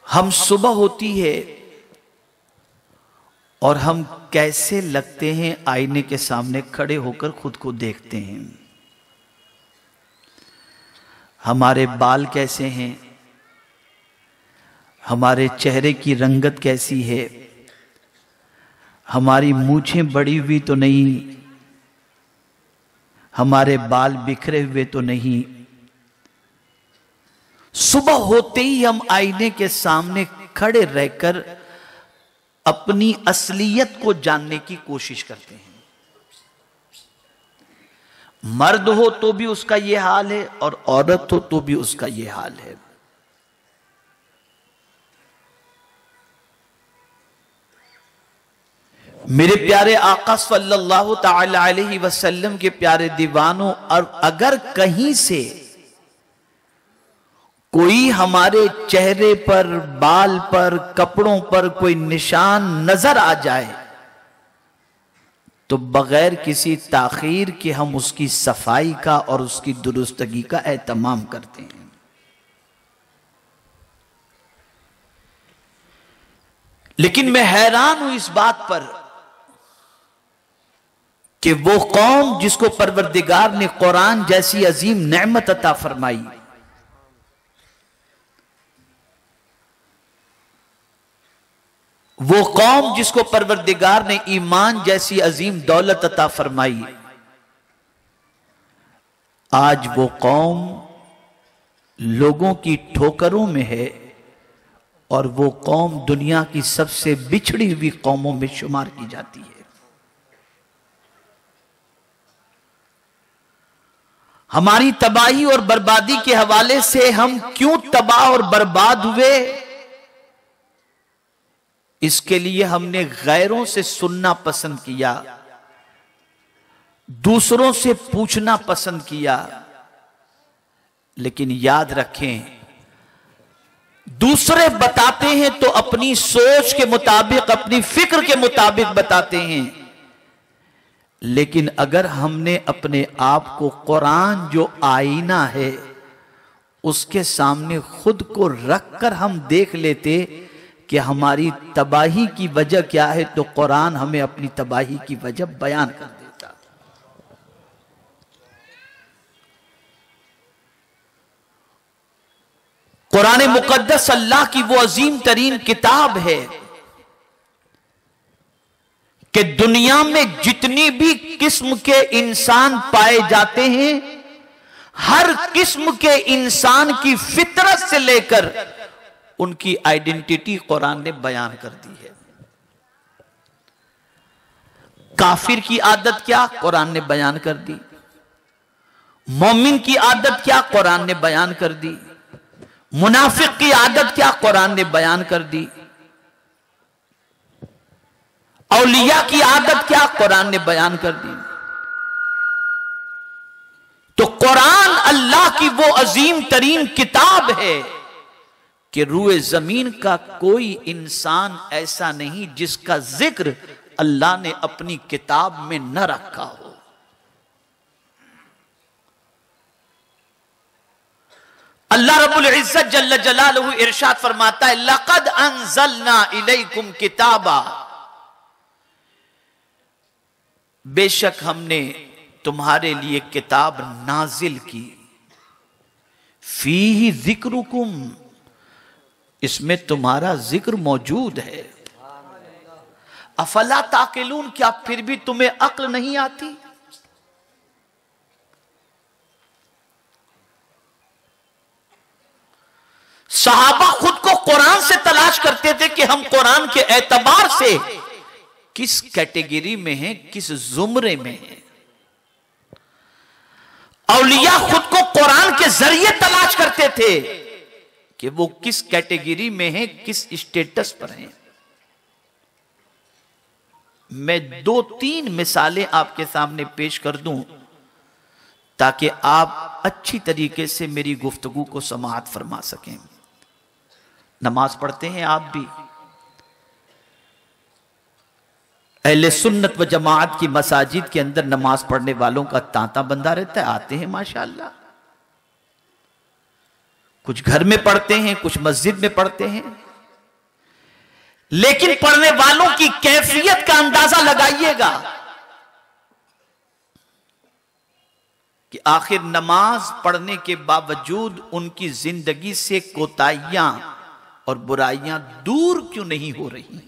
हम सुबह होती है और हम कैसे लगते हैं, आईने के सामने खड़े होकर खुद को देखते हैं। हमारे बाल कैसे हैं, हमारे चेहरे की रंगत कैसी है, हमारी मूछें बड़ी हुई तो नहीं, हमारे बाल बिखरे हुए तो नहीं। सुबह होते ही हम आईने के सामने खड़े रहकर अपनी असलियत को जानने की कोशिश करते हैं। मर्द हो तो भी उसका यह हाल है और औरत हो तो भी उसका यह हाल है। मेरे प्यारे आका सल्लल्लाहु ताला अलैहि वसल्लम के प्यारे दीवानों, और अगर कहीं से कोई हमारे चेहरे पर, बाल पर, कपड़ों पर कोई निशान नजर आ जाए तो बगैर किसी ताखीर के हम उसकी सफाई का और उसकी दुरुस्तगी का एहतमाम करते हैं। लेकिन मैं हैरान हूं इस बात पर कि वो कौम जिसको परवरदिगार ने कुरान जैसी अजीम नेमत अता फरमाई, वो कौम जिसको परवरदिगार ने ईमान जैसी अजीम दौलत अता फरमाई, आज वो कौम लोगों की ठोकरों में है और वो कौम दुनिया की सबसे बिछड़ी हुई कौमों में शुमार की जाती है। हमारी तबाही और बर्बादी के हवाले से हम क्यों तबाह और बर्बाद हुए, इसके लिए हमने गैरों से सुनना पसंद किया, दूसरों से पूछना पसंद किया। लेकिन याद रखें, दूसरे बताते हैं तो अपनी सोच के मुताबिक, अपनी फिक्र के मुताबिक बताते हैं, लेकिन अगर हमने अपने आप को कुरान जो आईना है उसके सामने खुद को रखकर हम देख लेते कि हमारी तबाही की वजह क्या है, तो कुरान हमें अपनी तबाही की वजह बयान कर देता। कुरान मुकद्दस अल्लाह की वो अजीम तरीन किताब है कि दुनिया में जितनी भी किस्म के इंसान पाए जाते हैं, हर किस्म के इंसान की फितरत से लेकर उनकी आइडेंटिटी कुरान ने बयान कर दी है। काफिर की आदत क्या, कुरान ने बयान कर दी। मोमिन की आदत क्या, कुरान ने बयान कर दी। मुनाफिक की आदत क्या, कुरान ने बयान कर दी। औलिया की आदत क्या, कुरान ने बयान कर दी। तो कुरान अल्लाह की वो अजीम तरीन किताब है कि रूए जमीन का कोई इंसान ऐसा नहीं जिसका जिक्र अल्लाह ने अपनी किताब में न रखा हो। अल्लाह रब्बुल इज्जत जल्ल जलालहू इरशाद फरमाता है, लक़द अंज़लना इलैकुम किताबा, बेशक हमने तुम्हारे लिए किताब नाजिल की, फीही ज़िक्रुकुम, इसमें तुम्हारा जिक्र मौजूद है। अफला ताकिलून, क्या फिर भी तुम्हें अक्ल नहीं आती? सहाबा खुद को कुरान से तलाश करते थे कि हम कुरान के एतबार से किस कैटेगरी में हैं, किस जुमरे में हैं। औलिया खुद को कुरान के जरिए तलाश करते थे कि वो किस कैटेगरी में हैं, किस स्टेटस पर हैं। मैं 2-3 मिसालें आपके सामने पेश कर दूं ताकि आप अच्छी तरीके से मेरी गुफ्तगू को समाअत फरमा सकें। नमाज पढ़ते हैं आप भी, अहले सुन्नत व जमाअत की मसाजिद के अंदर नमाज पढ़ने वालों का तांता बंधा रहता है, आते हैं माशाअल्लाह। कुछ घर में पढ़ते हैं, कुछ मस्जिद में पढ़ते हैं, लेकिन पढ़ने वालों की कैफियत का अंदाजा लगाइएगा कि आखिर नमाज पढ़ने के बावजूद उनकी जिंदगी से कोताहियां और बुराइयां दूर क्यों नहीं हो रही?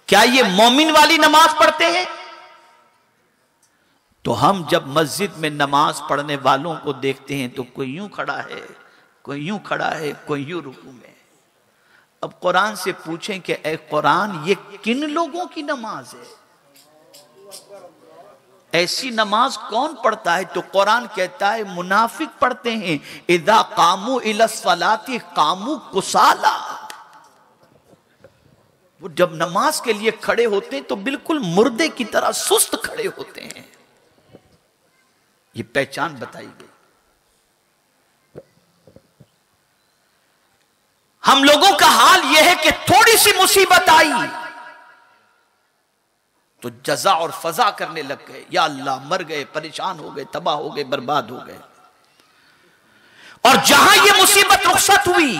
क्या ये मोमिन वाली नमाज पढ़ते हैं? तो हम जब मस्जिद में नमाज पढ़ने वालों को देखते हैं तो कोई यूं खड़ा है, कोई यूं खड़ा है, कोई यूं रुकू में। अब कुरान से पूछें कि ए कुरान, ये किन लोगों की नमाज है? ऐसी नमाज कौन पढ़ता है? तो कुरान कहता है मुनाफिक पढ़ते हैं, इदा कामू इलस्सलाती कामू कुसाला। वो जब नमाज के लिए खड़े होते हैं तो बिल्कुल मुर्दे की तरह सुस्त खड़े होते हैं। ये पहचान बताई गई। हम लोगों का हाल यह है कि थोड़ी सी मुसीबत आई तो जजा और फजा करने लग गए, या अल्लाह मर गए, परेशान हो गए, तबाह हो गए, बर्बाद हो गए। और जहां यह मुसीबत रुखसत हुई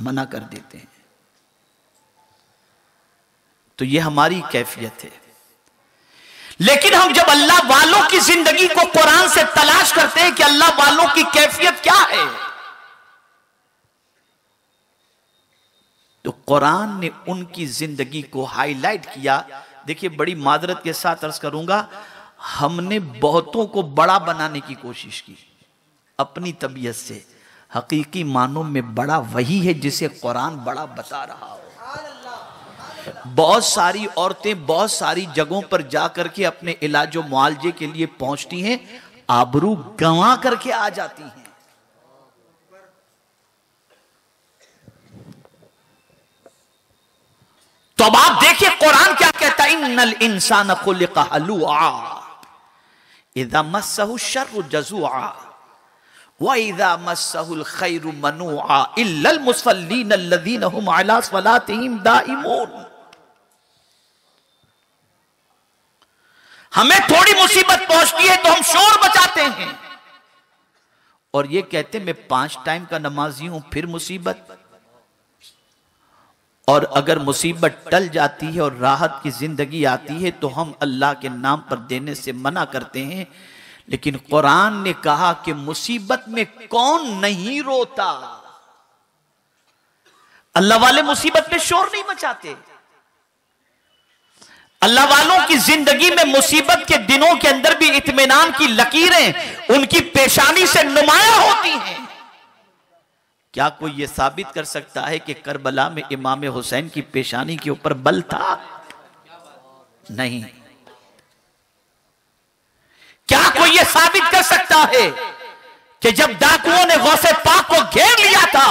मना कर देते हैं। तो यह हमारी कैफियत है। लेकिन हम जब अल्लाह वालों की जिंदगी को कुरान से तलाश करते हैं कि अल्लाह वालों की कैफियत क्या है, तो कुरान ने उनकी जिंदगी को हाईलाइट किया। देखिए, बड़ी मादरत के साथ अर्ज करूंगा, हमने बहुतों को बड़ा बनाने की कोशिश की अपनी तबीयत से। हकीकी मानों में बड़ा वही है जिसे कुरान बड़ा बता रहा हो। बहुत सारी औरतें बहुत सारी जगहों पर जाकर के अपने इलाज और मुआलजे के लिए पहुंचती हैं, आबरू गंवा करके आ जाती हैं। तो अब आप देखिए कुरान क्या कहता है, इन्नल इंसान खुलिक़ हलूआ इज़ा मस्सहु शर्रु जज़ूआ व इज़ा मस्सहुल खैरु मनूआ इल्लल मुसल्लीन अल्लज़ीना हुम अला सलातिहिम दाइमून। हमें थोड़ी मुसीबत पहुंचती है तो हम शोर बचाते हैं और ये कहते हैं मैं 5 टाइम का नमाजी हूं, फिर मुसीबत। और अगर मुसीबत टल जाती है और राहत की जिंदगी आती है तो हम अल्लाह के नाम पर देने से मना करते हैं। लेकिन कुरान ने कहा कि मुसीबत में कौन नहीं रोता? अल्लाह वाले मुसीबत में शोर नहीं मचाते। अल्लाह वालों की जिंदगी में मुसीबत के दिनों के अंदर भी इत्मीनान की लकीरें उनकी पेशानी से नुमाया होती हैं। क्या कोई यह साबित कर सकता है कि करबला में इमाम हुसैन की पेशानी के ऊपर बल था? नहीं। क्या कोई यह साबित कर सकता है कि जब डाकुओं ने गौसे पाक को घेर लिया था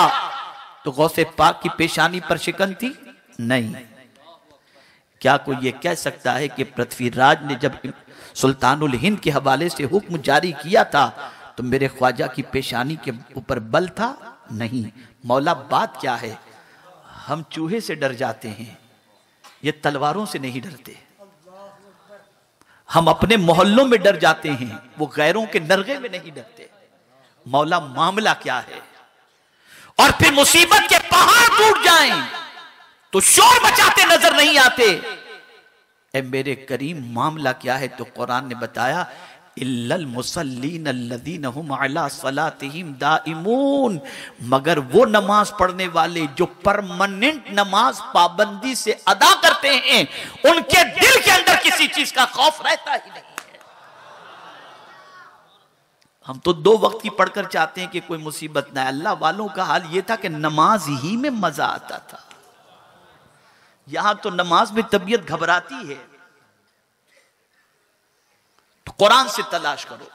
तो गौसे पाक की पेशानी पर शिकन थी? नहीं। क्या कोई यह कह सकता है कि पृथ्वीराज ने जब सुल्तानुल हिंद के हवाले से हुक्म जारी किया था तो मेरे ख्वाजा की पेशानी के ऊपर बल था? नहीं। मौला बात क्या है, हम चूहे से डर जाते हैं, ये तलवारों से नहीं डरते। हम अपने मोहल्लों में डर जाते हैं, वो गैरों के नरगे में नहीं डरते। मौला मामला क्या है? और फिर मुसीबत के पहाड़ टूट जाएं तो शोर मचाते नजर नहीं आते। ए मेरे करीम, मामला क्या है? तो कुरान ने बताया इल्लल मुसल्लीन अल्लज़ीना हुम अला सलातिहिम दाइमून, मगर वो नमाज पढ़ने वाले जो परमानेंट नमाज पाबंदी से अदा करते हैं, उनके दिल के अंदर किसी चीज का खौफ रहता ही नहीं है। हम तो 2 वक्त की पढ़कर चाहते हैं कि कोई मुसीबत ना। अल्लाह वालों का हाल यह था कि नमाज ही में मजा आता था। यहां तो नमाज में तबीयत घबराती है। तो कुरान से तलाश करो।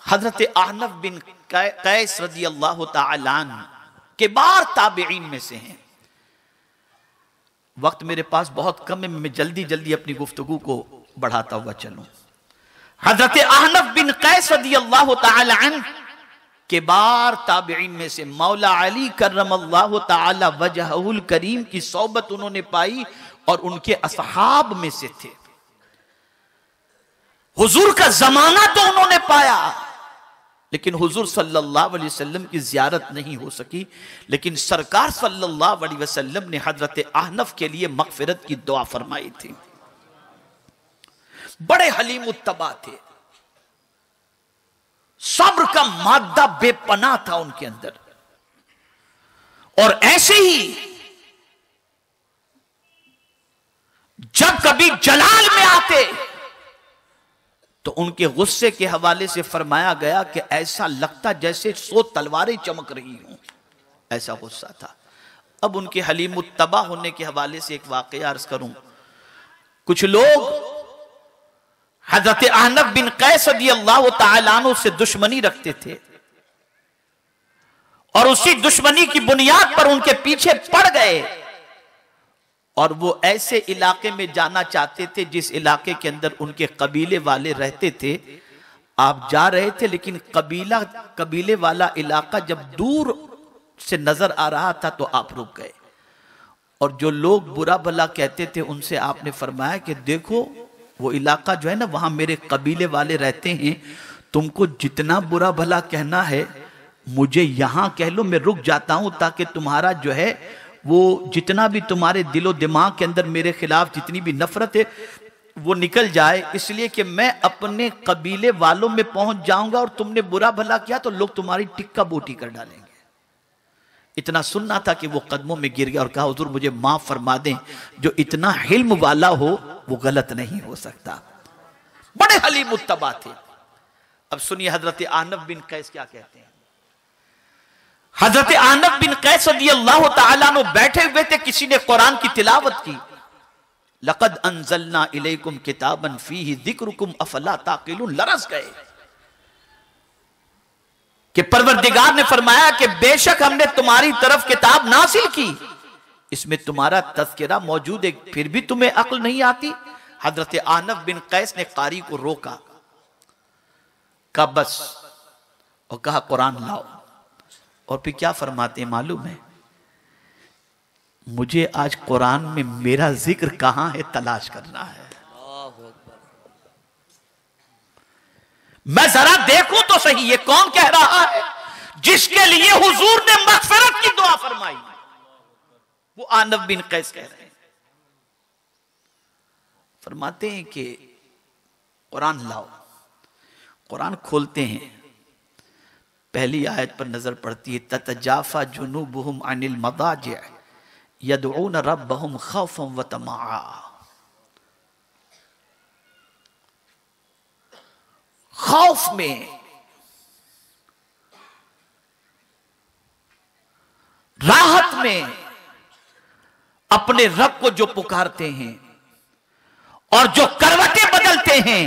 हजरत अहनफ बिन कैस रज़ी अल्लाह तआला अन्हु किबार ताबईन में से हैं। वक्त मेरे पास बहुत कम है, मैं जल्दी जल्दी अपनी गुफ्तगू को बढ़ाता हुआ चलूं। हजरत अहनफ बिन कैस रज़ी अल्लाह तआला अन्हु किबार ताबिईन में से मौला अली करमल्लाहु ताला वजहुल करीम की सोबत उन्होंने पाई और उनके असहाब में से थे। हुजूर का जमाना तो उन्होंने पाया, लेकिन हुजूर सल्लल्लाहु अलैहि वसल्लम की जियारत नहीं हो सकी। लेकिन सरकार सल्लल्लाहु अलैहि वसल्लम ने हजरत अहनफ के लिए मगफिरत की दुआ फरमाई थी। बड़े हलीम उत्तबा थे, सब्र का मादा बेपनाह था उनके अंदर। और ऐसे ही जब कभी जलाल में आते तो उनके गुस्से के हवाले से फरमाया गया कि ऐसा लगता जैसे 100 तलवारें चमक रही हों, ऐसा गुस्सा था। अब उनके हलीम उत्तबा होने के हवाले से एक वाकया अर्ज करूं। कुछ लोग हजरत अहनफ बिन कैस रदियल्लाहु ताला अन्हु से दुश्मनी रखते थे और उसी दुश्मनी की बुनियाद पर उनके पीछे पड़ गए और वो ऐसे इलाके में जाना चाहते थे जिस इलाके के अंदर उनके कबीले वाले रहते थे। आप जा रहे थे, लेकिन कबीले वाला इलाका जब दूर से नजर आ रहा था तो आप रुक गए। और जो लोग बुरा भला कहते थे उनसे आपने फरमाया कि देखो वो इलाका जो है ना, वहां मेरे कबीले वाले रहते हैं, तुमको जितना बुरा भला कहना है मुझे यहां कह लो, मैं रुक जाता हूं ताकि तुम्हारा जो है वो जितना भी तुम्हारे दिलो दिमाग के अंदर मेरे खिलाफ जितनी भी नफरत है वो निकल जाए, इसलिए कि मैं अपने कबीले वालों में पहुंच जाऊंगा और तुमने बुरा भला किया तो लोग तुम्हारी टिक्का बोटी कर डालेंगे। इतना सुनना था कि वो कदमों में गिर गया और कहा हुजूर मुझे माफ फरमा दें, जो इतना हिल्म वाला हो वो गलत नहीं हो सकता। बड़े हलीम मुत्तबा थे। अब सुनिए हजरत अहनफ बिन कैस क्या कहते हैं। हजरत अहनफ बिन कैस रदियल्लाहु ताला अन्हु बैठे हुए थे, किसी ने कुरान की तिलावत की। लक़द अंज़लना इलैकुम किताबन फीही ज़िक्रुकुम अफ़ला ताक़िलून। लरस गए कि परवरदिगार ने फरमाया कि बेशक हमने तुम्हारी तरफ किताब नासिल की, इसमें तुम्हारा तज़किरा मौजूद है, फिर भी तुम्हें अक्ल नहीं आती। हजरत अहनफ बिन कैस ने कारी को रोका, कहा बस, और कहा कुरान लाओ। और फिर क्या फरमाते हैं मालूम है, मुझे आज कुरान में मेरा जिक्र कहां है तलाश करना है। मैं जरा देखूं तो सही ये कौन कह रहा है जिसके लिए हुजूर ने मगफिरत की दुआ फरमाई। वो अहनफ बिन कैस कह रहे हैं। फरमाते हैं कि कुरान लाओ। कुरान खोलते हैं, पहली आयत पर नजर पड़ती है, ततजाफा जुनूबुहुम अनिल मदाजिअ यदऊन रब्बहुम खौफन व तमआ। खौफ में, राहत में अपने रब को जो पुकारते हैं और जो करवटें बदलते हैं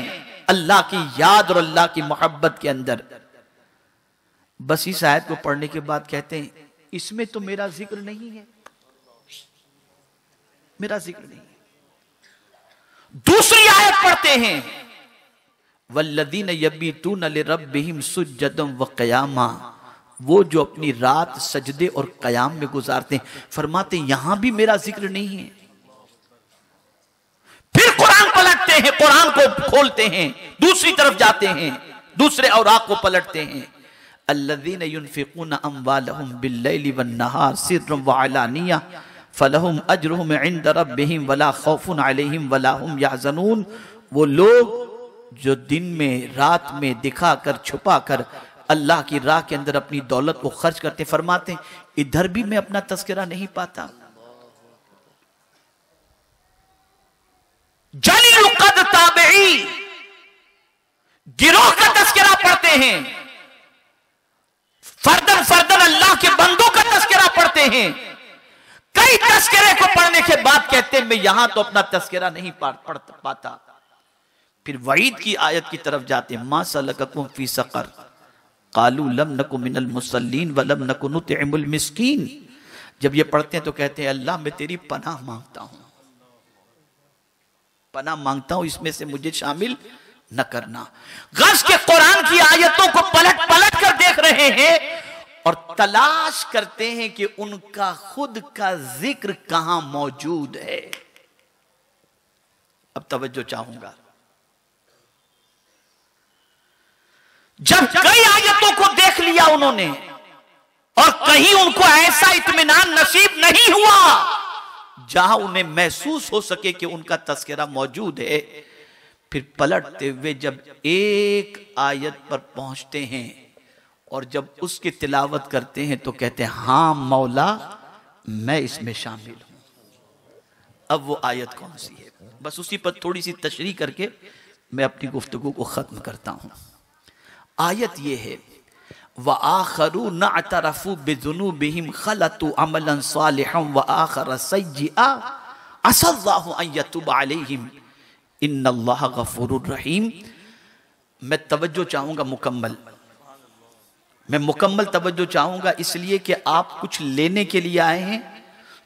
अल्लाह की याद और अल्लाह की मोहब्बत के अंदर। बस इस आयत को पढ़ने के बाद कहते हैं इसमें तो मेरा जिक्र नहीं है, मेरा जिक्र नहीं है। दूसरी आयत पढ़ते हैं, वल्लदीन यबीतून लिरब्बिहिम सुज्जदन व क़यामा, वो जो अपनी रात सजदे और कयाम में गुजारते हैं। फरमाते यहां भी मेरा जिक्र नहीं है। फिर कुरान पलटते हैं, कुरान को खोलते हैं, दूसरी तरफ जाते हैं, दूसरे औराक को पलटते हैं। अल्लज़ीना युनफ़िक़ूना अम्वालहुम बिल्लैलि वन्नहार सिर्रन व अलानिया फलहुम अज्रुहुम इंद रब्बिहिम वला खौफुन अलैहिम वला हुम यहज़नून। वो लोग जो दिन में रात में दिखा कर छुपा कर अल्लाह की राह के अंदर अपनी दौलत को खर्च करते, फरमाते इधर भी मैं अपना तज़किरा नहीं पाता। जलील क़द्र ताबई गिरोह का तज़किरा पढ़ते हैं, फर्दन फर्दन अल्लाह के बंदों का तज़किरा पढ़ते हैं। कई तज़किरे को पढ़ने के बाद कहते हैं मैं यहां तो अपना तज़किरा नहीं पढ़ पाता। फिर वईद की आयत की तरफ जाते हैं, मा सलककुम फी सक़र क़ालू लम नकु मिनल मुसल्लीन व लम नकु नुतइमुल मिस्कीन। जब ये पढ़ते हैं तो कहते हैं अल्लाह मैं तेरी पनाह मांगता हूं, पनाह मांगता हूं, इसमें से मुझे शामिल न करना। गज के कुरान की आयतों को पलट पलट कर देख रहे हैं और तलाश करते हैं कि उनका खुद का जिक्र कहां मौजूद है। अब तवज्जो चाहूंगा, जब कई आयतों को देख लिया उन्होंने और कहीं उनको ऐसा इत्मीनान नसीब नहीं हुआ जहां उन्हें महसूस हो सके कि उनका तस्करा मौजूद है, फिर पलटते हुए जब एक आयत पर पहुंचते हैं और जब उसकी तिलावत करते हैं तो कहते हैं हां मौला मैं इसमें शामिल हूं। अब वो आयत कौन सी है, बस उसी पर थोड़ी सी तशरीह करके मैं अपनी गुफ्तगू को खत्म करता हूं। आयत ये है, व आखरू नअतरफू बिजुनूबिहिम खलतु अमलन सालिहन व आखर सय्यिआ असल्लाहु अन यतूब अलैहिम इन्नल्लाह गफूरुर रहीम। मैं तवज्जो चाहूंगा मुकम्मल, मैं मुकम्मल तवज्जो चाहूंगा, इसलिए कि आप कुछ लेने के लिए आए हैं,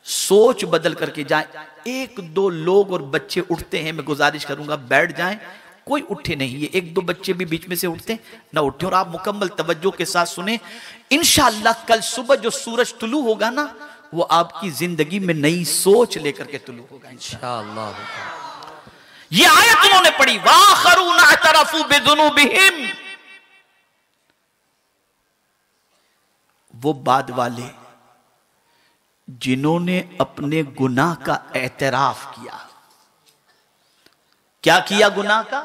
सोच बदल करके जाएं। एक दो लोग और बच्चे उठते हैं, मैं गुजारिश करूंगा बैठ जाएं, कोई उठे नहीं है, एक दो बच्चे भी बीच में से उठते ना उठे, और आप मुकम्मल तवज्जो के साथ सुने। इंशाअल्लाह कल सुबह जो सूरज तुलू होगा ना, वो आपकी जिंदगी में नई सोच लेकर के तुलू होगा इंशाअल्लाह। ये आयत उन्होंने पढ़ी, वाखरू नअतरफू बिजुनूबिहिम, वो बाद वाले जिन्होंने अपने गुनाह का एतराफ किया। क्या किया? गुनाह का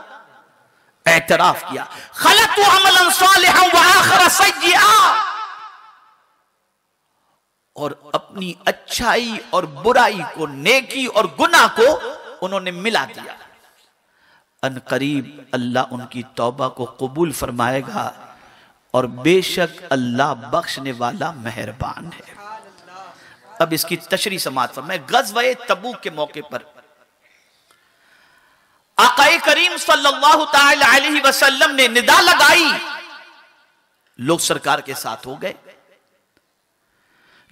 एतराफ किया। खलतु अमलन सालिहन व आखर सय्यिआ, और अपनी अच्छाई और बुराई को, नेकी और गुनाह को उन्होंने मिला दिया। अनकरीब अल्लाह उनकी तौबा को कबूल फरमाएगा और बेशक अल्लाह बख्शने वाला मेहरबान है। अब इसकी तशरीह समाअत फरमाए। गज़वे तबूक के मौके पर आक़ाए करीम सल्लल्लाहु ताला अलैहि वसल्लम ने निदा लगाई, लोग सरकार के साथ हो गए।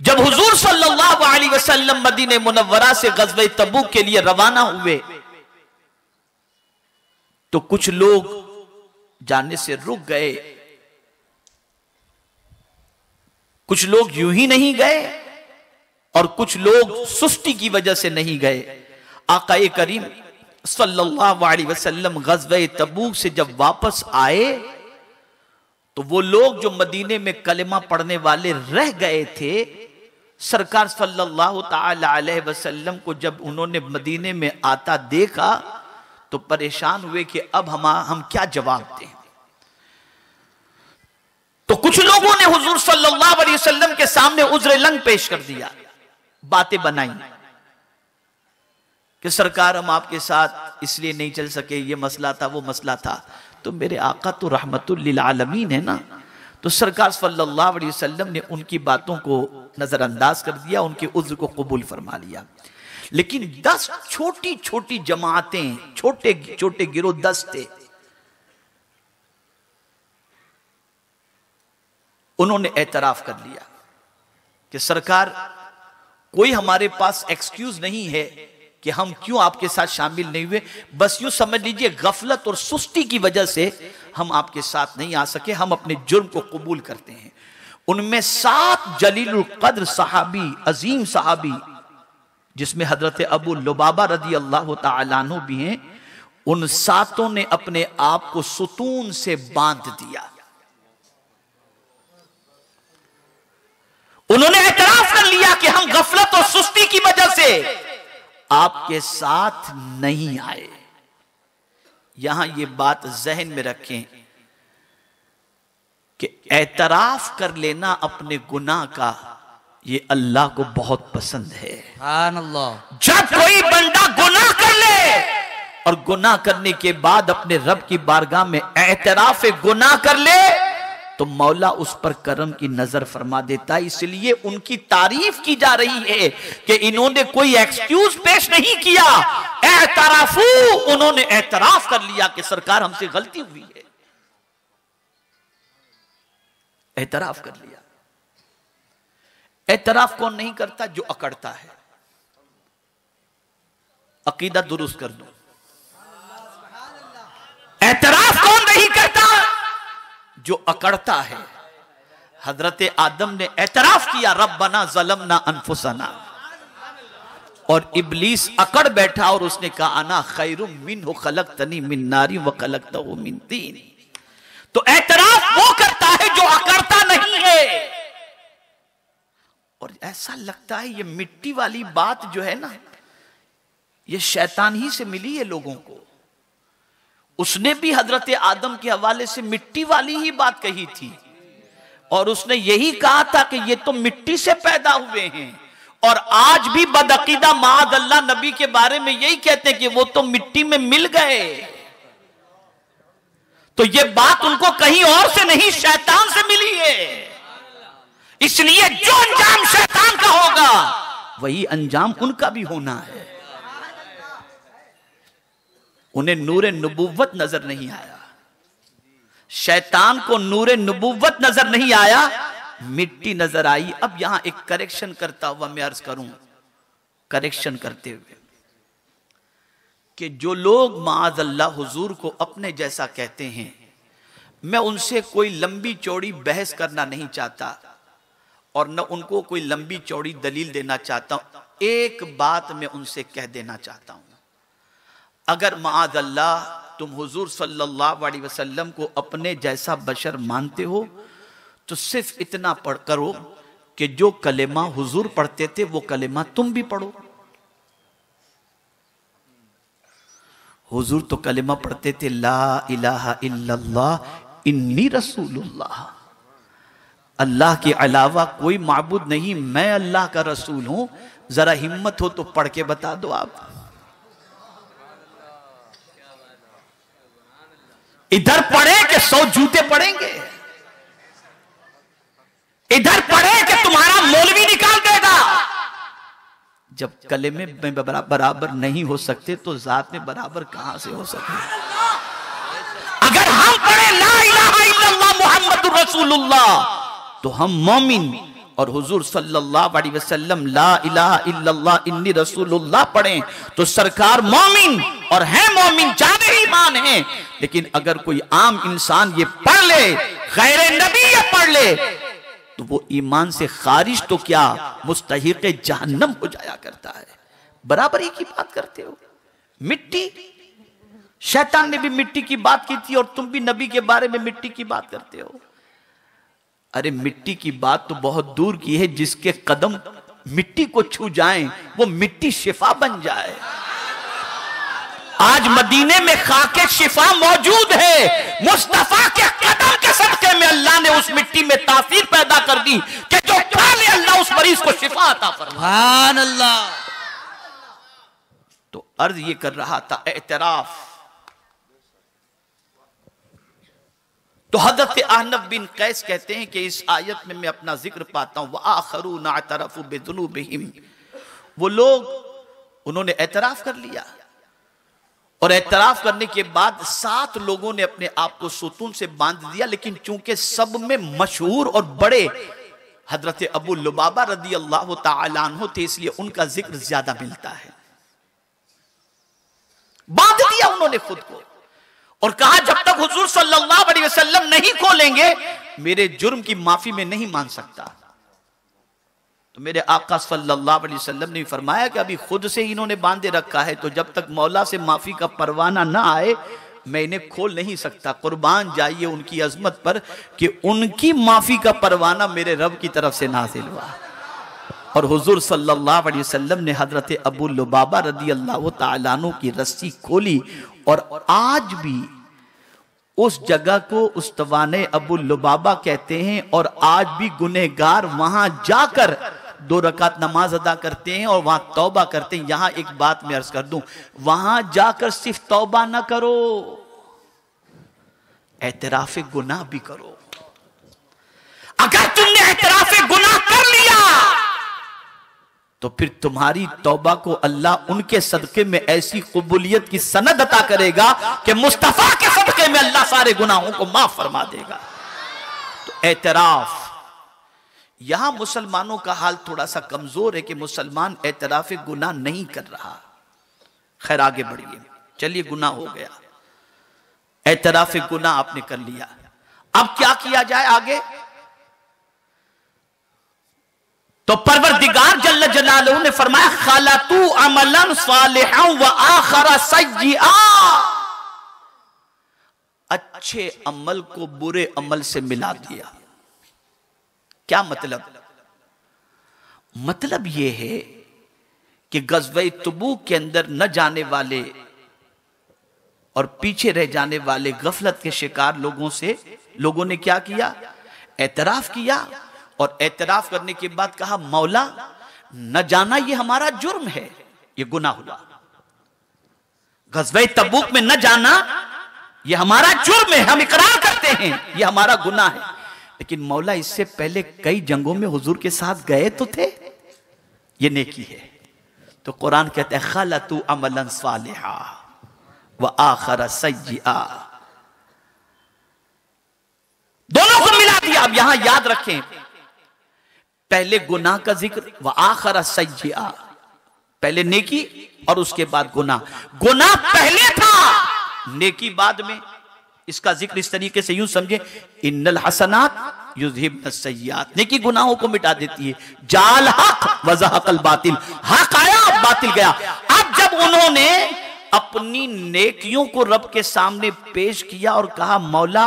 जब हुजूर सल्लल्लाहु अलैहि वसल्लम मदीने मुनव्वरा से गज़वे तबूक के लिए रवाना हुए तो कुछ लोग जाने से रुक गए, कुछ लोग यूं ही नहीं गए और कुछ लोग सुस्ती की वजह से नहीं गए। आक़ाए करीम सल्लल्लाहु अलैहि वसल्लम गज़वे तबूक से जब वापस आए तो वो लोग जो मदीने में कलिमा पढ़ने वाले रह गए थे, सरकार सल्लल्लाहु ताला अलैहि वसल्लम को जब उन्होंने मदीने में आता देखा तो परेशान हुए कि अब हम क्या जवाब दें। तो कुछ लोगों ने हुजूर सल्लल्लाहु अलैहि वसल्लम के सामने उज़्र लंग पेश कर दिया, बातें बनाई कि सरकार हम आपके साथ इसलिए नहीं चल सके, ये मसला था, वो मसला था। तो मेरे आका तो रहमतुल लिल आलमीन है ना, तो सरकार सल्लल्लाहु अलैहि वसल्लम ने उनकी बातों को नजरअंदाज कर दिया, उनके उज़्र को कबूल फरमा लिया। लेकिन 10 छोटी छोटी जमातें, छोटे छोटे गिरोह 10 थे, उन्होंने एतराफ कर लिया कि सरकार कोई हमारे पास एक्सक्यूज नहीं है कि हम क्यों आपके साथ शामिल नहीं हुए, बस यूं समझ लीजिए गफलत और सुस्ती की वजह से हम आपके साथ नहीं आ सके, हम अपने जुर्म को कबूल करते हैं। उनमें 7 जलीलुल कद्र सहाबी, अजीम सहाबी, जिसमें हजरत अबू लुबाबा रदी अल्लाह तआला अन्हु भी हैं, उन 7 ने अपने आप को सुतून से बांध दिया। उन्होंने एतराफ कर लिया कि हम गफलत और सुस्ती की वजह से आपके साथ नहीं आए। यहां ये बात जहन में रखें कि एतराफ कर लेना अपने गुनाह का, ये अल्लाह को बहुत पसंद है। जब कोई बंदा गुनाह कर ले और गुनाह करने के बाद अपने रब की बारगाह में एतराफ गुनाह कर ले तो मौला उस पर करम की नजर फरमा देता है। इसलिए उनकी तारीफ की जा रही है कि इन्होंने कोई एक्सक्यूज पेश नहीं किया, एतराफू, उन्होंने एतराफ कर लिया कि सरकार हमसे गलती हुई है, एतराफ कर लिया। एतराफ कौन नहीं करता? जो अकड़ता है। अकीदा दुरुस्त कर दो, एतराफ नहीं करता जो अकड़ता है। हजरत आदम ने एतराफ किया, रब्बना ज़लमना अनफुसना, और इब्लीस अकड़ बैठा और उसने कहा अना खैरुम मिन्हु खलक़तनी मिन नारी व खलक़तहु मिन तीन। तो एतराफ वो करता है जो अकड़ता नहीं है। और ऐसा लगता है ये मिट्टी वाली बात जो है ना, ये शैतान ही से मिली है लोगों को। उसने भी हजरत आदम के हवाले से मिट्टी वाली ही बात कही थी, और उसने यही कहा था कि ये तो मिट्टी से पैदा हुए हैं। और आज भी बदअकीदा माद अल्लाह नबी के बारे में यही कहते हैं कि वो तो मिट्टी में मिल गए। तो ये बात उनको कहीं और से नहीं, शैतान से मिली है। इसलिए जो अंजाम शैतान का होगा वही अंजाम उनका भी होना है। उन्हें नूरे नबूवत नजर नहीं आया, शैतान को नूरे नबूवत नजर नहीं आया, मिट्टी नजर आई। अब यहां एक करेक्शन करता हुआ मैं अर्ज करूं, करेक्शन करते हुए कि जो लोग माअज़ अल्लाह हुजूर को अपने जैसा कहते हैं, मैं उनसे कोई लंबी चौड़ी बहस करना नहीं चाहता और न उनको कोई लंबी चौड़ी दलील देना चाहता हूं। एक बात मैं उनसे कह देना चाहता हूं, अगर माअज़ अल्लाह तुम हुजूर सल्लल्लाहु अलैहि वसल्लम को अपने जैसा बशर मानते हो तो सिर्फ इतना पढ़ करो कि जो कलेमा हुजूर पढ़ते थे वो कलेमा तुम भी पढ़ो। हुजूर तो कलेमा पढ़ते थे ला इलाहा इल्लल्लाह इन्नी रसूलुल्लाह, अल्लाह के अलावा कोई माबूद नहीं, मैं अल्लाह का रसूल हूं। जरा हिम्मत हो तो पढ़ के बता दो आप। इधर पढ़े कि 100 जूते पड़ेंगे, इधर पढ़े कि तुम्हारा मौलवी निकाल देगा। जब कलेमे में बराबर नहीं हो सकते तो जात में बराबर कहां से हो सकते। अगर हम पढ़े ला इलाहा इल्लल्लाह मुहम्मदुर रसूलुल्लाह तो हम मोमिन, और हुजूर सल्लल्लाहु अलैहि वसल्लम ला इलाहा इल्लल्लाह इन्नी रसूलुल्लाह पढ़ें तो सरकार मोमिन और है मोमिन, जाने ईमान है। लेकिन अगर कोई आम इंसान ये पढ़ ले, गैर नबी ये पढ़ ले, तो वो ईमान से खारिज तो क्या मुस्तहिक़ जहन्नम हो जाया करता है। बराबर ही की बात करते हो। मिट्टी, शैतान ने भी मिट्टी की बात की थी और तुम भी नबी के बारे में मिट्टी की बात करते हो। अरे मिट्टी की बात तो बहुत दूर की है, जिसके कदम मिट्टी को छू जाएं वो मिट्टी शिफा बन जाए। आज मदीने में खाके शिफा मौजूद है। मुस्तफा के कदम के सदके में अल्लाह ने उस मिट्टी में तासीर पैदा कर दी कि जो खा ले अल्लाह उस मरीज को शिफा अता फरमाए। सुभान अल्लाह। तो अर्ज ये कर रहा था एतराफ। तो हज़रत अहनफ बिन कैस कहते हैं कि इस आयत में मैं अपना जिक्र पाता हूं, वआखरून अतरफू बिजुनूबिहिम, वो लोग उन्होंने एतराफ कर लिया और एतराफ करने के बाद 7 लोगों ने अपने आप को सुतून से बांध दिया। लेकिन चूंकि सब में मशहूर और बड़े हजरत अबू लुबाबा रदी अल्लाह तआला अन्हु थे, इसलिए उनका जिक्र ज्यादा मिलता है। बांध दिया उन्होंने खुद को और कहा जब तक हुजूर सल्लल्लाहु अलैहि वसल्लम नहीं खोलेंगे मेरे जुर्म की माफी में नहीं मान सकता। तो मेरे आका सल्लल्लाहु अलैहि वसल्लम ने फरमाया कि अभी खुद से इन्होंने बांधे रखा है, तो जब तक मौला से माफी का परवाना ना आए मैं इन्हें खोल नहीं सकता। कुर्बान जाइए उनकी अजमत पर कि उनकी माफी का परवाना मेरे रब की तरफ से नाज़िल हुआ। और हुजूर सल्लल्लाहु अलैहि वसल्लम ने हजरत अबू लुबाबा रदी अल्लाह तआला अन्हु की रस्सी खोली और आज भी उस जगह को उस्तवाने अबू लुबाबा कहते हैं। और आज भी गुनहगार वहां जाकर 2 रकात नमाज अदा करते हैं और वहां तौबा करते हैं। यहां एक बात मैं अर्ज कर दूं, वहां जाकर सिर्फ तौबा ना करो, एतराफ़े गुनाह भी करो। अगर तुमने एतराफ़े गुनाह कर लिया तो फिर तुम्हारी तौबा को अल्लाह उनके सदके में ऐसी कबूलियत की सनद अता करेगा कि मुस्तफा के सदके में अल्लाह सारे गुनाहों को माफ फरमा देगा। तो एतराफ, यहां मुसलमानों का हाल थोड़ा सा कमजोर है कि मुसलमान एतराफ गुनाह नहीं कर रहा। खैर आगे बढ़िए, चलिए गुनाह हो गया, एतराफ गुनाह आपने कर लिया। अब क्या किया जाए आगे? तो परवरदिगार जल्ल जलालहू ने फरमाया खलतू अमलन सालिहन व आखरा सय्यिआ, अच्छे अमल को बुरे अमल से मिला दिया। क्या मतलब? मतलब यह है कि गज़वे तबूक के अंदर न जाने वाले और पीछे रह जाने वाले गफलत के शिकार लोगों से लोगों ने क्या किया? एतराफ किया, और एतराफ करने के बाद कहा मौला न जाना ये हमारा जुर्म है, ये गुनाह हुआ। गज़वे तबूक में न जाना ये हमारा जुर्म है, हम इकरार करते हैं ये हमारा गुनाह है। लेकिन मौला इससे पहले कई जंगों में हुजूर के साथ गए तो थे, ये नेकी है। तो कुरान कहता है खलतू अमलन सालिहा व आखरा सय्यिआ, दोनों को मिला दिया। अब यहां याद रखें, पहले गुनाह का जिक्र, व आखरा सय्यिआ, पहले नेकी और उसके बाद गुनाह। गुनाह पहले था, नेकी बाद में। इसका जिक्र इस तरीके से यूं समझे, इन्नल हसनात युज़हिबन सय्यात, नेकी गुनाहों को मिटा देती है। जाल हक व ज़हक़ल बातिल, हक आया बातिल गया। अब जब उन्होंने अपनी नेकियों को रब के सामने पेश किया और कहा मौला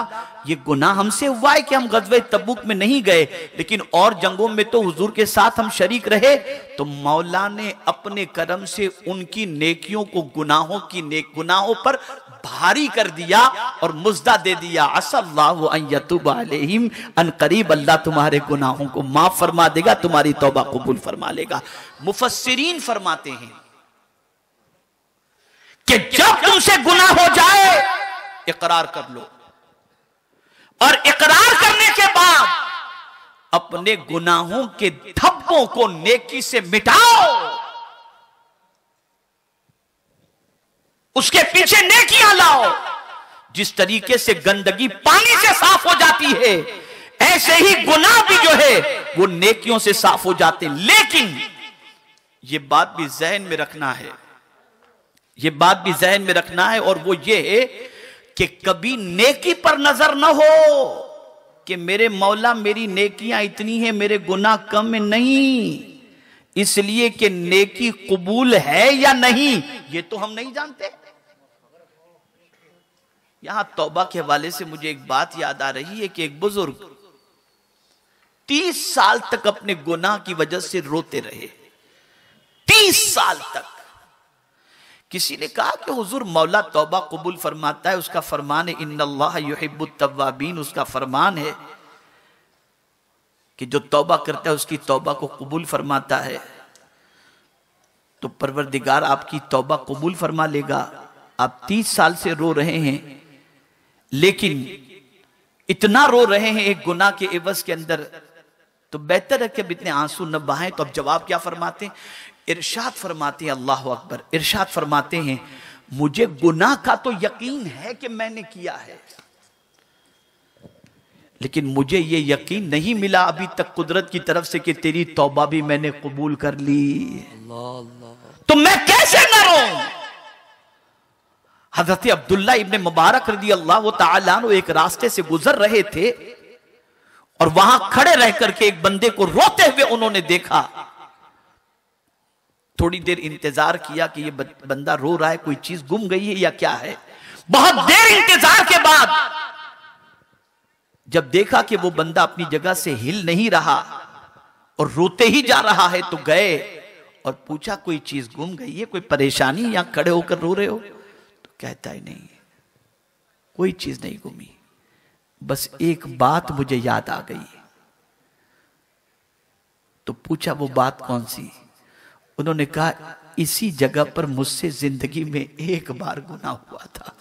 ये गुनाह हमसे हुआ है कि हम गज़वे तबूक में नहीं गए, लेकिन और जंगों में तो हुजूर के साथ हम शरीक रहे, तो मौला ने अपने करम से उनकी नेकियों को गुनाहों पर भारी कर दिया और मुज़्दा दे दिया। असल्लाहु अन यतूब अलैहिम, अन करीब अल्लाह तुम्हारे गुनाहों को माफ फरमा देगा, तुम्हारी तौबा कबूल फरमा लेगा। मुफस्सिरीन फरमाते हैं कि जब तुमसे गुनाह हो जाए इकरार कर लो, और इकरार करने के बाद अपने गुनाहों के धब्बों को नेकी से मिटाओ, उसके पीछे नेकियां लाओ। जिस तरीके से गंदगी पानी से साफ हो जाती है, ऐसे ही गुनाह भी जो है वो नेकियों से साफ हो जाते हैं। लेकिन ये बात भी ज़हन में रखना है, ये बात भी ज़हन में रखना है, और वो ये है कि कभी नेकी पर नजर न हो कि मेरे मौला मेरी नेकियां इतनी हैं मेरे गुनाह कम है, नहीं। इसलिए कि नेकी कबूल है या नहीं ये तो हम नहीं जानते। यहां तौबा के हवाले से मुझे एक बात याद आ रही है कि एक बुजुर्ग 30 साल तक अपने गुनाह की वजह से रोते रहे, 30 साल तक। किसी ने कहा कि हुजूर मौला तौबा कबूल फरमाता है, उसका फरमान है इन्नल्लाह युहिब्बुत तव्वाबीन, उसका फरमान है कि जो तौबा करता है उसकी तौबा को कबूल फरमाता है। तो परवरदिगार आपकी तौबा कबूल फरमा लेगा। आप 30 साल से रो रहे हैं, लेकिन इतना रो रहे हैं एक गुनाह के एवज के अंदर, तो बेहतर है कि अब इतने आंसू न बहाएं। तो अब जवाब क्या फरमाते हैं? इरशाद फरमाते हैं, अल्लाह अकबर, इरशाद फरमाते हैं मुझे गुनाह का तो यकीन है कि मैंने किया है, लेकिन मुझे ये यकीन नहीं मिला अभी तक कुदरत की तरफ से कि तेरी तौबा भी मैंने कबूल कर ली। तो मैं कैसे न रोऊं? हजरत अब्दुल्ला इब्ने मुबारक रज़ी अल्लाह तआला अन्हु एक रास्ते से गुजर रहे थे और वहां खड़े रह करके एक बंदे को रोते हुए उन्होंने देखा। थोड़ी देर इंतजार किया कि ये बंदा रो रहा है, कोई चीज गुम गई है या क्या है। बहुत देर इंतजार के बाद जब देखा कि वो बंदा अपनी जगह से हिल नहीं रहा और रोते ही जा रहा है, तो गए और पूछा कोई चीज गुम गई है, कोई परेशानी, यहां खड़े होकर रो रहे हो? तो कहता है नहीं, कोई चीज नहीं गुमी, बस एक बात मुझे याद आ गई। तो पूछा वो बात कौन सी? उन्होंने कहा इसी जगह पर मुझसे जिंदगी में एक बार गुनाह हुआ था,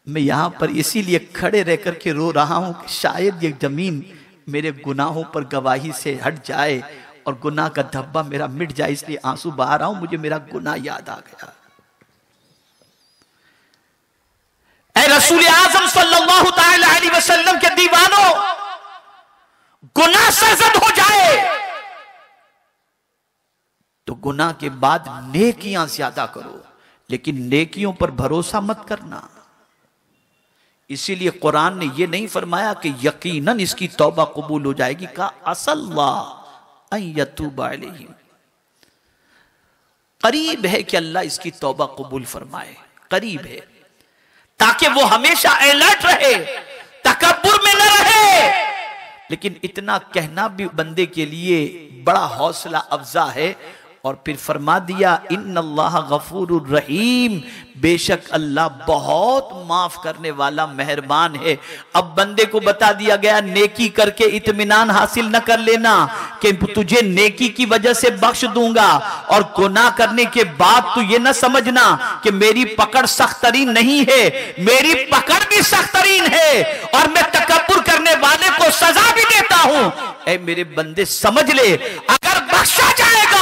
मैं यहां पर इसीलिए खड़े रह करके रो रहा हूं कि शायद ये जमीन मेरे गुनाहों पर गवाही से हट जाए और गुनाह का धब्बा मेरा मिट जाए, इसलिए आंसू बहा रहा हूं, मुझे मेरा गुनाह याद आ गया। ऐ रसूल आज़म सल्लल्लाहु तआला अलैहि वसल्लम के दीवानों, गुनाह सरजद हो जाए तो गुनाह के बाद नेकियां ज्यादा करो, लेकिन नेकियों पर भरोसा मत करना। इसीलिए कुरान ने यह नहीं फरमाया कि यकीनन इसकी तौबा कबूल हो जाएगी, कहा असल्लाह अन यतूबा अलैहिम, करीब है कि अल्लाह इसकी तौबा कबूल फरमाए, करीब है, ताकि वो हमेशा अलर्ट रहे, तकब्बुर में न रहे। लेकिन इतना कहना भी बंदे के लिए बड़ा हौसला अफजा है। और फिर फरमा दिया इन्नल्लाह गफूरुर रहीम, बेशक अल्लाह बहुत माफ करने वाला मेहरबान है। अब बंदे को बता दिया गया नेकी करके इत्मीनान हासिल न कर लेना कि तुझे नेकी की वजह से बख्श दूंगा, और गुनाह करने के बाद तू ये न समझना कि मेरी पकड़ सख्तरीन नहीं है, मेरी पकड़ भी सख्तरीन है और मैं तकब्बुर करने वाले को सजा भी देता हूं। ऐ मेरे बंदे समझ ले, अगर बख्शा जाएगा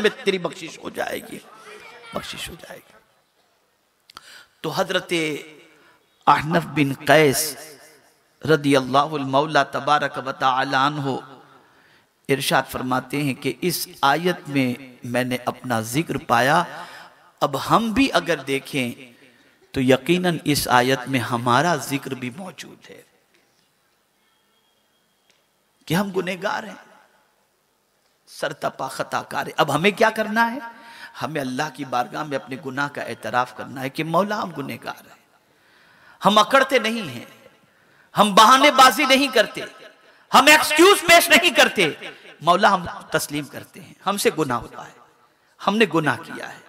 में तेरी बख्शिश हो जाएगी, बख्शिश हो जाएगी। तो हजरत अहनफ बिन कैस रदी अल्लाहुल मौला तबारक व तआला अन्हु इरशाद फरमाते हैं कि इस आयत में मैंने अपना जिक्र पाया। अब हम भी अगर देखें तो यकीनन इस आयत में हमारा जिक्र भी मौजूद है कि हम गुनहगार हैं, सरतपा खताकार है। अब हमें क्या करना है? हमें अल्लाह की बारगाह में अपने गुनाह का एतराफ करना है कि मौला हम गुनहगार हैं, हम अकड़ते नहीं हैं, हम बहानेबाजी नहीं करते, हम एक्सक्यूज पेश नहीं करते। मौला हम तस्लीम करते हैं हमसे गुनाह हुआ है, हमने गुनाह किया है।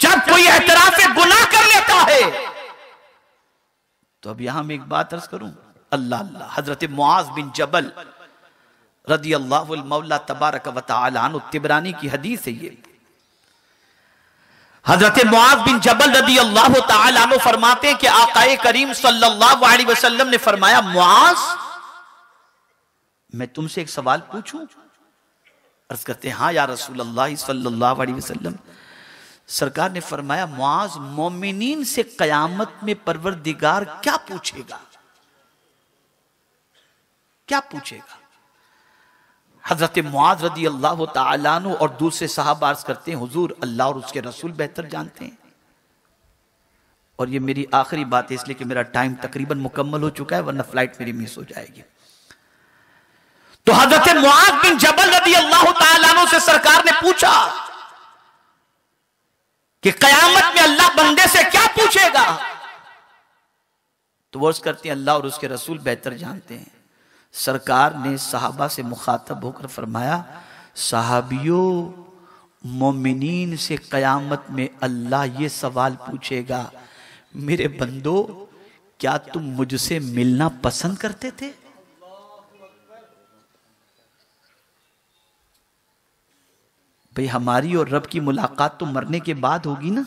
जब कोई एतराफ गुनाह कर लेता है तो अब यहां मैं एक बात अर्ज करूं, अल्लाह अल्लाह, हजरत मुआज बिन जबल रदी अल्लाह मौला तबारक व तआला अन्हु, तिबरानी की हदीस है ये। हजरत मुआज बिन जबल रदी अल्लाह तआला अन्हु फरमाते हैं कि आकाए करीम सल्लल्लाहु अलैहि वसल्लम ने फरमाया, मुआज मैं तुमसे एक सवाल पूछूं? अर्ज करते हैं हाँ या रसूल अल्लाह सल्लल्लाहु अलैहि वसल्लम। सरकार ने फरमाया, मुआज मोमिनीन से कयामत में परवरदिगार क्या पूछेगा, क्या पूछेगा? हजरत मुआज रदी अल्लाह तआला अन्हु और दूसरे सहाबा अर्ज करते हैं, हुजूर अल्लाह और उसके रसूल बेहतर जानते हैं। और ये मेरी आखिरी बात है इसलिए कि मेरा टाइम तकरीबन मुकम्मल हो चुका है, वरना फ्लाइट मेरी मिस हो जाएगी। तो हजरत मुआज बिन जबल रदी अल्लाह तआला अन्हु से सरकार ने पूछा कि कयामत में अल्लाह बंदे से क्या पूछेगा? तो वो अर्ज करते हैं, अल्लाह और उसके रसूल बेहतर जानते हैं। सरकार ने सहाबा से मुखातब होकर फरमाया, सहाबियों, मोमिनीन से कयामत में अल्लाह ये सवाल पूछेगा, मेरे बंदो क्या तुम मुझसे मिलना पसंद करते थे? भाई हमारी और रब की मुलाकात तो मरने के बाद होगी ना,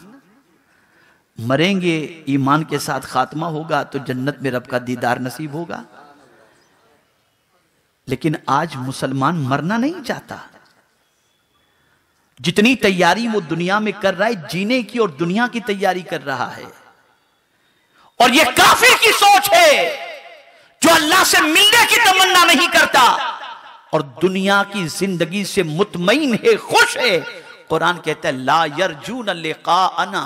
मरेंगे ईमान के साथ खात्मा होगा तो जन्नत में रब का दीदार नसीब होगा। लेकिन आज मुसलमान मरना नहीं चाहता। जितनी तैयारी वो दुनिया में कर रहा है, जीने की और दुनिया की तैयारी कर रहा है। और ये काफिर की सोच है जो अल्लाह से मिलने की तमन्ना नहीं करता और दुनिया की जिंदगी से मुतमईन है, खुश है। कुरान कहता है, ला यरजून लिकाअना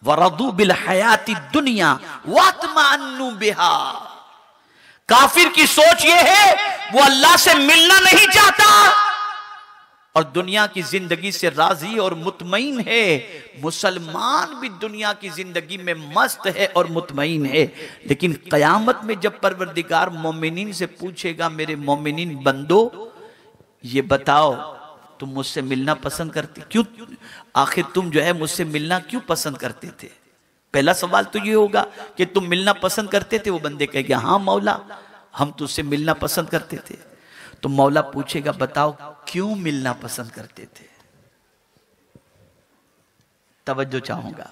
वरदू बिल हयाती दुनिया वतमअन्नु बिहा। काफिर की सोच यह है वो अल्लाह से मिलना नहीं चाहता और दुनिया की जिंदगी से राजी और मुतमईन है। मुसलमान भी दुनिया की जिंदगी में मस्त है और मुतमईन है। लेकिन कयामत में जब परवरदिगार मोमिनीन से पूछेगा, मेरे मोमिनीन बंदो ये बताओ तुम मुझसे मिलना पसंद करते क्यों? आखिर तुम जो है मुझसे मिलना क्यों पसंद करते थे? पहला सवाल तो ये होगा कि तुम मिलना पसंद करते थे। वो बंदे कहेगा, हाँ मौला हम तुझसे मिलना पसंद करते थे। तो मौला पूछेगा, बताओ क्यों मिलना पसंद करते थे? तवज्जो चाहूंगा।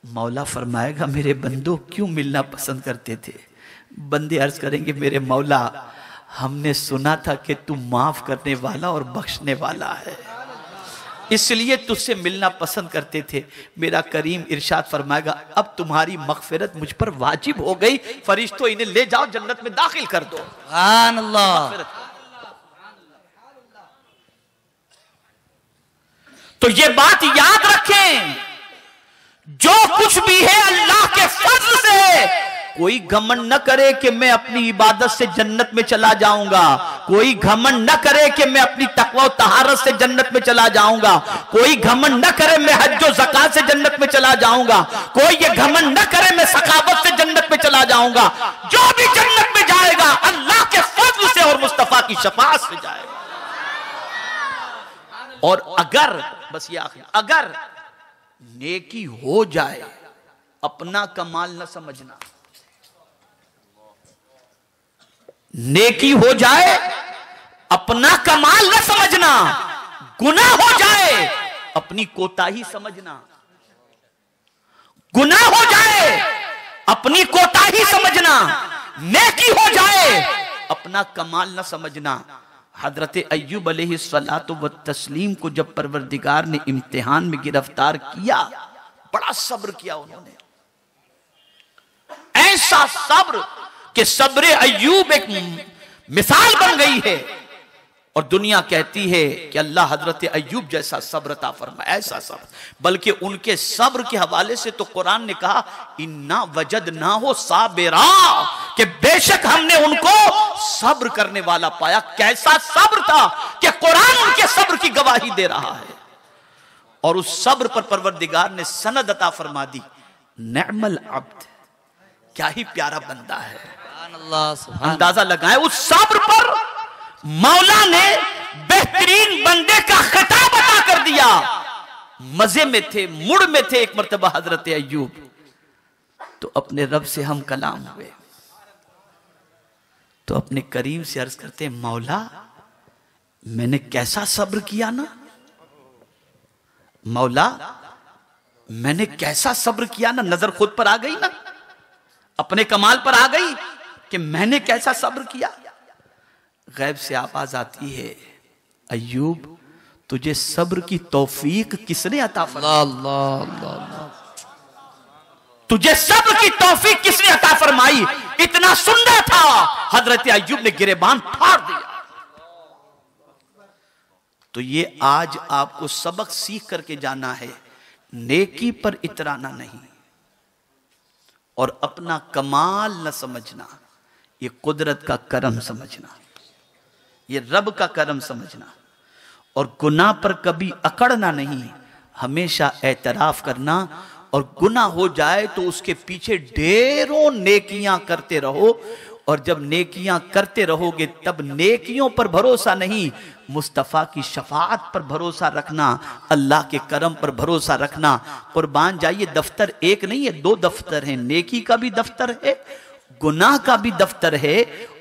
मौला फरमाएगा, मेरे बंदो क्यों मिलना पसंद करते थे? बंदे अर्ज करेंगे, मेरे मौला हमने सुना था कि तू माफ करने वाला और बख्शने वाला है, इसलिए तुझसे मिलना पसंद करते थे। मेरा करीम इरशाद फरमाएगा, अब तुम्हारी मगफिरत मुझ पर वाजिब हो गई, फरिश्तों इन्हें ले जाओ जन्नत में दाखिल कर दो। सुभान अल्लाह। तो ये बात याद रखें जो कुछ भी है अल्लाह के फजल से। कोई घमंड न करे कि मैं अपनी इबादत से जन्नत में चला जाऊंगा, कोई घमंड न करे कि मैं अपनी तकवा और तहारत से जन्नत में चला जाऊंगा, कोई घमंड न करे मैं हज और ज़कात से जन्नत में चला जाऊंगा, कोई ये घमंड न करे मैं सखावत से जन्नत में चला जाऊंगा। जो भी जन्नत में जाएगा अल्लाह के फजल से और मुस्तफा की शफाअत से जाएगा। और अगर, बस ये आखिर, अगर नेकी हो जाए अपना कमाल न समझना, नेकी हो जाए अपना कमाल न समझना, गुनाह हो जाए अपनी कोताही समझना, गुनाह हो जाए अपनी कोताही समझना, नेकी हो जाए अपना कमाल न समझना। हजरत अय्यूब अलैहिस्सलातु व तस्लीम को जब परवरदिगार ने इम्तिहान में गिरफ्तार किया, बड़ा सब्र किया उन्होंने, ऐसा सब्र कि सब्र अय्यूब एक मिसाल बन गई है। और दुनिया कहती है कि अल्लाह हजरत अय्यूब जैसा सब्र अता फरमाए, ऐसा सब्र। बल्कि उनके सब्र के हवाले से तो कुरान ने कहा इन्ना वजदना हो साबिरा, कि बेशक हमने उनको सब्र करने वाला पाया। कैसा सब्र था कि कुरान उनके सब्र की गवाही दे रहा है। और उस सब्र पर परवरदिगार ने सनद अता फरमा दी, नेमल अब्द, क्या ही प्यारा बंदा है। अंदाजा लगाए उस सब्र पर मौला ने बेहतरीन बंदे का खिताब अता कर दिया। मजे में थे, मुड़ में थे एक मर्तबा हजरत अय्यूब, तो अपने रब से हम कलाम हुए, तो अपने करीम से अर्ज करते हैं, मौला मैंने कैसा सब्र किया ना, मौला मैंने कैसा सब्र किया ना। नजर खुद पर आ गई ना, अपने कमाल पर आ गई कि मैंने कैसा सब्र किया। गैब से आवाज आती है, अय्यूब तुझे सब्र की तौफीक किसने अता फरमाई? तुझे सब्र की तौफीक किसने अता फरमाई? इतना सुंदर था, हजरत अय्यूब ने गिरेबान फाड़ दिया। तो ये आज आपको सबक सीख करके जाना है, नेकी पर इतराना नहीं और अपना कमाल न समझना, ये कुदरत का करम समझना, ये रब का करम समझना। और गुनाह पर कभी अकड़ना नहीं, हमेशा एतराफ करना। और गुनाह हो जाए तो उसके पीछे ढेरों नेकियां करते रहो। और जब नेकियां करते रहोगे तब नेकियों पर भरोसा नहीं, मुस्तफ़ा की शफाअत पर भरोसा रखना, अल्लाह के करम पर भरोसा रखना। कुर्बान जाइए, दफ्तर एक नहीं है, दो दफ्तर हैं। नेकी का भी दफ्तर है, गुनाह का भी दफ्तर है।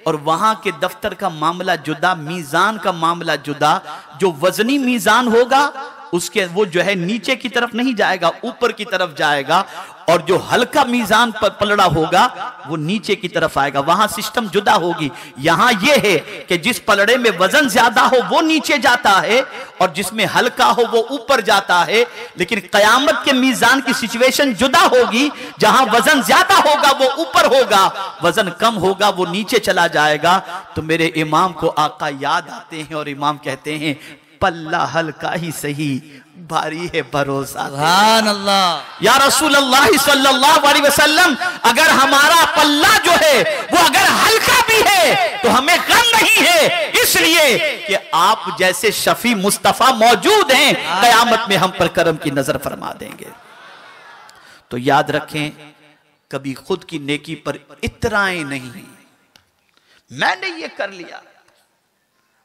और वहां के दफ्तर का मामला जुदा, मीजान का मामला जुदा। जो वजनी मीजान होगा उसके वो जो है नीचे की तरफ नहीं जाएगा, ऊपर की तरफ जाएगा। और जो हल्का मीजान पर पलड़ा होगा वो नीचे की तरफ आएगा, वहां सिस्टम जुदा होगी। यहां ये है कि जिस पलड़े में वजन ज्यादा हो वो नीचे जाता है और जिसमें हल्का हो वो ऊपर जाता है। लेकिन कयामत के मीजान की सिचुएशन जुदा होगी, जहां वजन ज्यादा होगा वो ऊपर होगा, वजन कम होगा वो नीचे चला जाएगा। तो मेरे इमाम को आका याद आते हैं और इमाम कहते हैं, पल्ला हल्का ही सही, भारी है भरोसा। सुभान अल्लाह। या रसूल अल्लाह सल्लल्लाहु अलैहि वसल्लम, अगर हमारा पल्ला जो है वो अगर हल्का भी है तो हमें गम नहीं है, इसलिए कि आप जैसे शफी मुस्तफा मौजूद हैं, कयामत में हम पर करम की नजर फरमा देंगे। तो याद रखें, कभी खुद की नेकी पर इतराएं नहीं, मैंने ये कर लिया,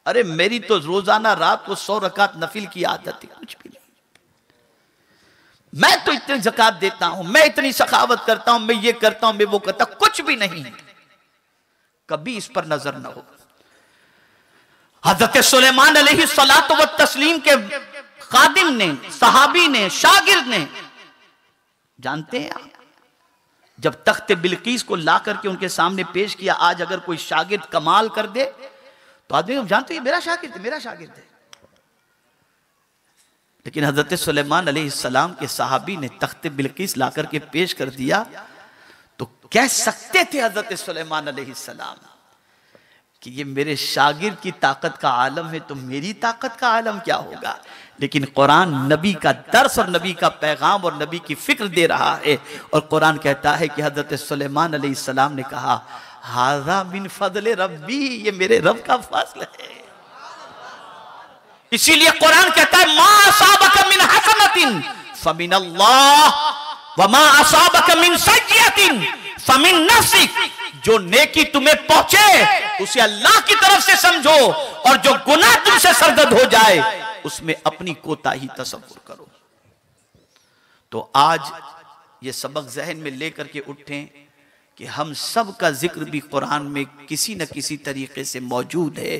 अरे मेरी तो रोजाना रात को 100 रकात नफिल की आदत है, कुछ भी नहीं, मैं तो इतनी ज़कात देता हूं, मैं इतनी सखावत करता हूं, मैं ये करता हूं, मैं वो करता हूं, कुछ भी नहीं। कभी इस पर नजर ना हो। हजरत सुलेमान अलैहिस्सलातु व तस्लीम के खादिम ने, सहाबी ने, शागिर्द ने, जानते हैं आप, जब तख्त बिल्कीस को ला करके उनके सामने पेश किया, आज अगर कोई शागिर्द कमाल कर दे तो आदमी जानते हैं मेरा शागिर्द है, मेरा शागिर्द है। लेकिन हजरत सुलेमान अलैहिस्सलाम के सहाबी ने तख्त बिल्कीस ला करके पेश कर दिया तो कह सकते थे हजरत सुलेमान अलैहिस्सलाम कि ये मेरे शागिर्द की ताकत का आलम है तो मेरी ताकत का आलम क्या होगा। लेकिन कुरान नबी का दर्स और नबी का पैगाम और नबी की फिक्र दे रहा है। और कुरान कहता है कि हजरत सुलेमान अलैहिस्सलाम ने कहा, हाज़ा मिन फज़ले रब्बी, ये मेरे रब का फज़ल है। इसीलिए कुरान कहता है, मा असाबक मिन हसनतिन फमिनल्लाह व मा असाबक मिन सय्यतिन फमिन नफ्सिक। जो नेकी तुम्हें पहुंचे उसे अल्लाह की तरफ से समझो, और जो गुनाह तुमसे सरदर्द हो जाए उसमें अपनी कोताही तसव्वुर करो। तो आज ये सबक जहन में लेकर के उठें कि हम सब का जिक्र भी कुरान में किसी न किसी तरीके से मौजूद है।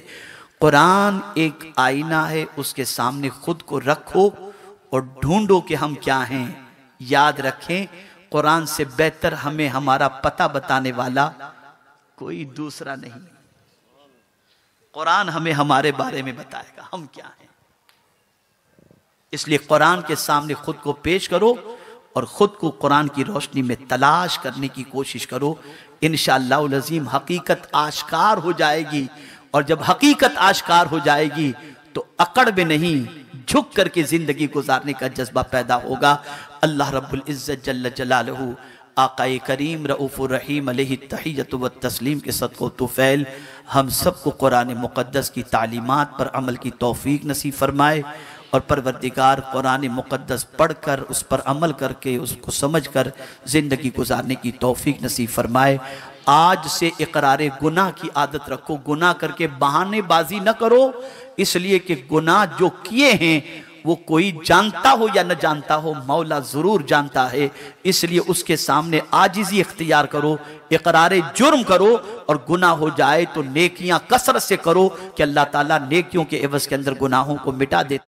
कुरान एक आईना है, उसके सामने खुद को रखो और ढूंढो कि हम क्या हैं। याद रखें, कुरान से बेहतर हमें हमारा पता बताने वाला कोई दूसरा नहीं। कुरान हमें हमारे बारे में बताएगा हम क्या हैं। इसलिए कुरान के सामने खुद को पेश करो और खुद को कुरान की रोशनी में तलाश करने की कोशिश करो। इंशाअल्लाह अज़ीम हकीकत आश्कार हो जाएगी, और जब हकीकत आश्कार हो जाएगी तो अकड़ में नहीं, झुक करके जिंदगी गुजारने का जज्बा पैदा होगा। अल्लाह रब्बुल इज्जत जल्ल जलालहू आकाए करीम रऊफ़ुर रहीम अलैहि तहिय्यतु व तस्लीम के सदक़ो तुफ़ैल हम सबको कुरान मुक़द्दस की तालीमात पर अमल की तौफ़ीक नसीब फरमाए, और परवरदिगार कुरान मुक़द्दस पढ़कर उस पर अमल करके उसको समझकर ज़िंदगी गुजारने की तौफ़ीक नसीब फरमाए। आज से इक़रार गुनाह की आदत रखो, गुनाह करके बहानेबाजी न करो, इसलिए कि गुनाह जो किए हैं वो कोई जानता हो या न जानता हो, मौला ज़रूर जानता है। इसलिए उसके सामने आजिज़ी इख्तियार करो, इक़रार जुर्म करो, और गुनाह हो जाए तो नेकियां कसरत से करो कि अल्लाह ताला नेकियों के एवज़ के अंदर गुनाहों को मिटा दे।